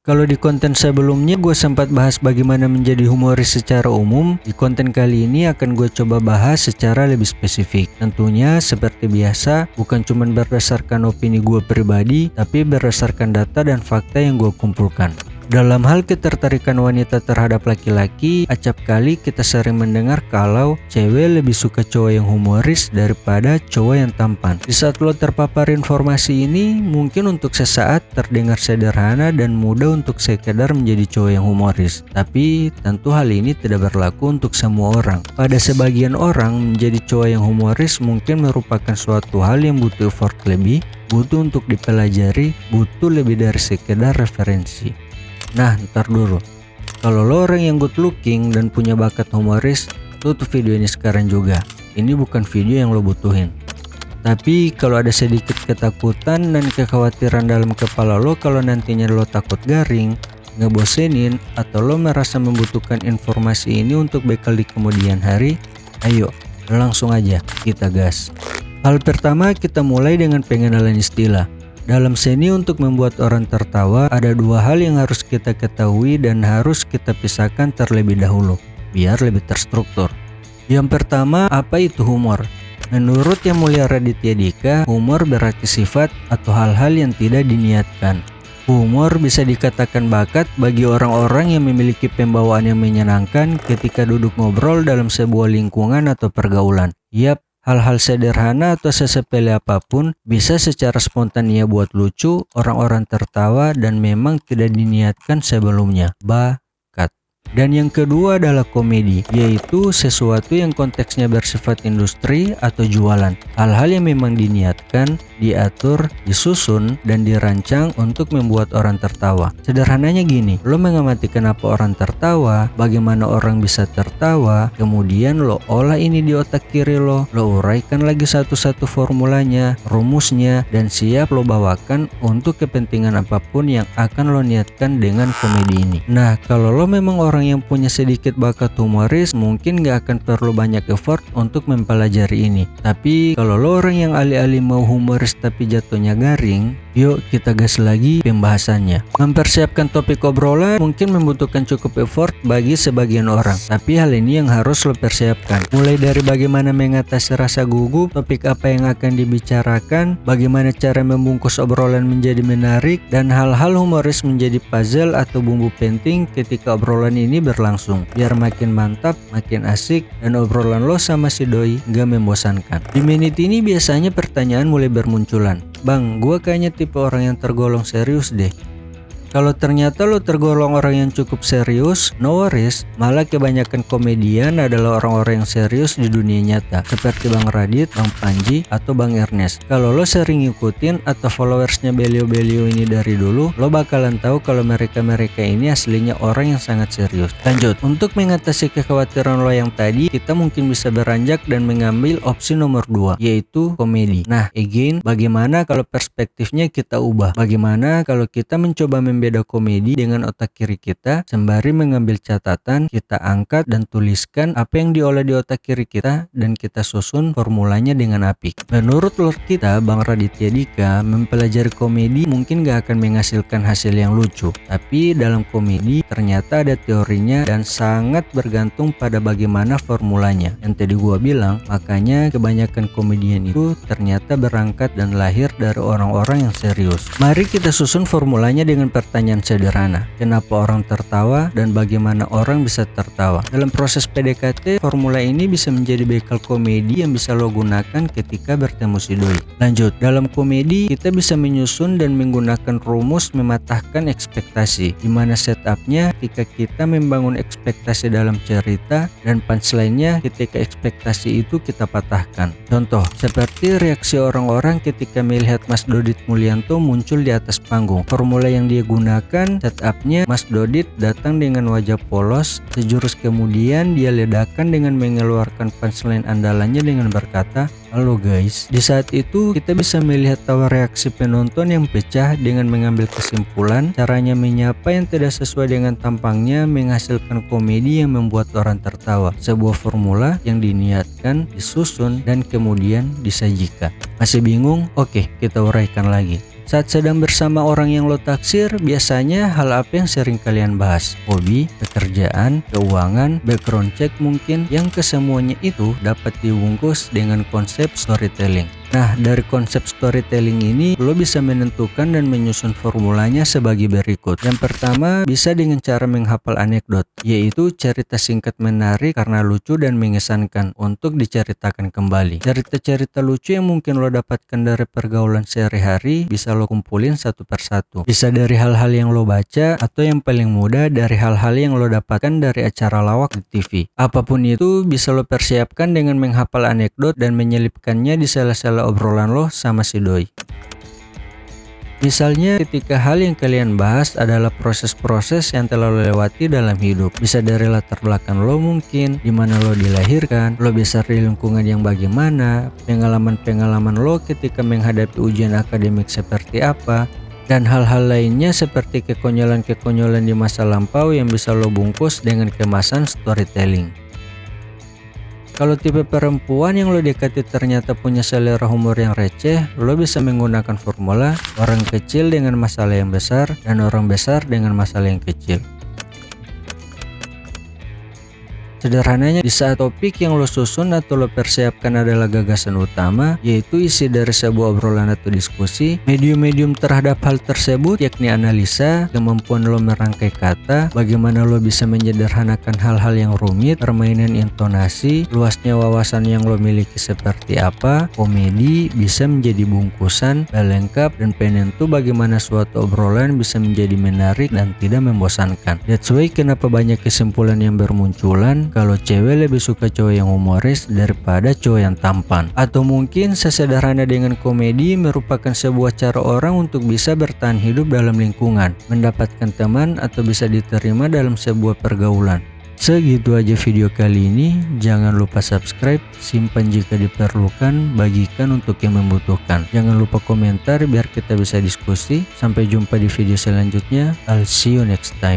Kalau di konten sebelumnya gue sempat bahas bagaimana menjadi humoris secara umum, di konten kali ini akan gue coba bahas secara lebih spesifik. Tentunya seperti biasa, bukan cuma berdasarkan opini gue pribadi, tapi berdasarkan data dan fakta yang gue kumpulkan. Dalam hal ketertarikan wanita terhadap laki-laki, acap kali kita sering mendengar kalau cewek lebih suka cowok yang humoris daripada cowok yang tampan. Di saat lo terpapar informasi ini, mungkin untuk sesaat terdengar sederhana dan mudah untuk sekedar menjadi cowok yang humoris. Tapi tentu hal ini tidak berlaku untuk semua orang. Pada sebagian orang, menjadi cowok yang humoris mungkin merupakan suatu hal yang butuh effort lebih, butuh untuk dipelajari, butuh lebih dari sekedar referensi. Nah, ntar dulu. Kalau lo orang yang good looking dan punya bakat humoris, tutup video ini sekarang juga. Ini bukan video yang lo butuhin. Tapi kalau ada sedikit ketakutan dan kekhawatiran dalam kepala lo kalau nantinya lo takut garing, ngebosenin, atau lo merasa membutuhkan informasi ini untuk bekal di kemudian hari, ayo langsung aja kita gas. Hal pertama, kita mulai dengan pengenalan istilah. Dalam seni untuk membuat orang tertawa, ada dua hal yang harus kita ketahui dan harus kita pisahkan terlebih dahulu, biar lebih terstruktur. Yang pertama, apa itu humor? Menurut Yang Mulia Raditya Dika, humor berarti sifat atau hal-hal yang tidak diniatkan. Humor bisa dikatakan bakat bagi orang-orang yang memiliki pembawaan yang menyenangkan ketika duduk ngobrol dalam sebuah lingkungan atau pergaulan. Yap, hal-hal sederhana atau sesepele apapun bisa secara spontan ia buat lucu, orang-orang tertawa dan memang tidak diniatkan sebelumnya. Bakat. Dan yang kedua adalah komedi, yaitu sesuatu yang konteksnya bersifat industri atau jualan. Hal-hal yang memang diniatkan, diatur, disusun, dan dirancang untuk membuat orang tertawa. Sederhananya gini, lo mengamati kenapa orang tertawa, bagaimana orang bisa tertawa, kemudian lo olah ini di otak kiri lo uraikan lagi satu-satu formulanya, rumusnya, dan siap lo bawakan untuk kepentingan apapun yang akan lo niatkan dengan komedi ini. Nah, kalau lo memang orang yang punya sedikit bakat humoris, mungkin gak akan perlu banyak effort untuk mempelajari ini. Tapi kalau lo orang yang alih-alih mau humoris tapi jatuhnya garing, yuk kita gas lagi pembahasannya. Mempersiapkan topik obrolan mungkin membutuhkan cukup effort bagi sebagian orang, tapi hal ini yang harus lo persiapkan. Mulai dari bagaimana mengatasi rasa gugup, topik apa yang akan dibicarakan, bagaimana cara membungkus obrolan menjadi menarik, dan hal-hal humoris menjadi puzzle atau bumbu penting ketika obrolan ini berlangsung, biar makin mantap, makin asik, dan obrolan lo sama si doi gak membosankan. Di menit ini biasanya pertanyaan mulai bermunculan. Bang, gue kayaknya tipe orang yang tergolong serius deh. Kalau ternyata lo tergolong orang yang cukup serius, no worries, malah kebanyakan komedian adalah orang-orang yang serius di dunia nyata, seperti Bang Radit, Bang Panji, atau Bang Ernest. Kalau lo sering ngikutin atau followersnya beliau-beliau ini dari dulu, lo bakalan tahu kalau mereka-mereka ini aslinya orang yang sangat serius. Lanjut, untuk mengatasi kekhawatiran lo yang tadi, kita mungkin bisa beranjak dan mengambil opsi nomor 2, yaitu komedi. Nah, again, bagaimana kalau perspektifnya kita ubah? Bagaimana kalau kita mencoba beda komedi dengan otak kiri kita, sembari mengambil catatan, kita angkat dan tuliskan apa yang diolah di otak kiri kita dan kita susun formulanya dengan apik. Menurut Lord kita, Bang Raditya Dika, mempelajari komedi mungkin gak akan menghasilkan hasil yang lucu, tapi dalam komedi ternyata ada teorinya dan sangat bergantung pada bagaimana formulanya. Yang tadi gua bilang, makanya kebanyakan komedian itu ternyata berangkat dan lahir dari orang-orang yang serius. Mari kita susun formulanya dengan pertanyaan sederhana. Kenapa orang tertawa dan bagaimana orang bisa tertawa? Dalam proses PDKT, formula ini bisa menjadi bekal komedi yang bisa lo gunakan ketika bertemu si doi. Lanjut, dalam komedi kita bisa menyusun dan menggunakan rumus mematahkan ekspektasi, di mana setupnya ketika kita membangun ekspektasi dalam cerita dan punchline-nya ketika ekspektasi itu kita patahkan. Contoh, seperti reaksi orang-orang ketika melihat Mas Dodit Mulyanto muncul di atas panggung. Formula yang dia gunakan, setupnya Mas Dodit datang dengan wajah polos, sejurus kemudian dia ledakan dengan mengeluarkan punchline andalannya dengan berkata, "Halo guys." Di saat itu kita bisa melihat tawa reaksi penonton yang pecah dengan mengambil kesimpulan caranya menyapa yang tidak sesuai dengan tampangnya menghasilkan komedi yang membuat orang tertawa. Sebuah formula yang diniatkan, disusun, dan kemudian disajikan. Masih bingung? Oke, kita uraikan lagi. Saat sedang bersama orang yang lo taksir, biasanya hal apa yang sering kalian bahas? Hobi, pekerjaan, keuangan, background check mungkin, yang kesemuanya itu dapat dibungkus dengan konsep storytelling. Nah, dari konsep storytelling ini, lo bisa menentukan dan menyusun formulanya sebagai berikut. Yang pertama, bisa dengan cara menghafal anekdot, yaitu cerita singkat menarik karena lucu dan mengesankan untuk diceritakan kembali. Cerita-cerita lucu yang mungkin lo dapatkan dari pergaulan sehari-hari, bisa lo kumpulin satu persatu. Bisa dari hal-hal yang lo baca, atau yang paling mudah dari hal-hal yang lo dapatkan dari acara lawak di TV. Apapun itu, bisa lo persiapkan dengan menghafal anekdot dan menyelipkannya di sela-sela obrolan lo sama si doi. Misalnya ketika hal yang kalian bahas adalah proses-proses yang telah lo lewati dalam hidup. Bisa dari latar belakang lo mungkin, di mana lo dilahirkan, lo besar di lingkungan yang bagaimana, pengalaman-pengalaman lo ketika menghadapi ujian akademik seperti apa, dan hal-hal lainnya seperti kekonyolan-kekonyolan di masa lampau yang bisa lo bungkus dengan kemasan storytelling. Kalau tipe perempuan yang lo dekati ternyata punya selera humor yang receh, lo bisa menggunakan formula orang kecil dengan masalah yang besar dan orang besar dengan masalah yang kecil. Sederhananya, di saat topik yang lo susun atau lo persiapkan adalah gagasan utama, yaitu isi dari sebuah obrolan atau diskusi, medium terhadap hal tersebut yakni analisa, kemampuan lo merangkai kata, bagaimana lo bisa menyederhanakan hal-hal yang rumit, permainan intonasi, luasnya wawasan yang lo miliki seperti apa, komedi bisa menjadi bungkusan, pelengkap, dan penentu bagaimana suatu obrolan bisa menjadi menarik dan tidak membosankan. That's why kenapa banyak kesimpulan yang bermunculan kalau cewek lebih suka cowok yang humoris daripada cowok yang tampan. Atau mungkin sesederhana dengan komedi merupakan sebuah cara orang untuk bisa bertahan hidup dalam lingkungan, mendapatkan teman, atau bisa diterima dalam sebuah pergaulan. Segitu aja video kali ini. Jangan lupa subscribe, simpan jika diperlukan, bagikan untuk yang membutuhkan. Jangan lupa komentar biar kita bisa diskusi. Sampai jumpa di video selanjutnya. I'll see you next time.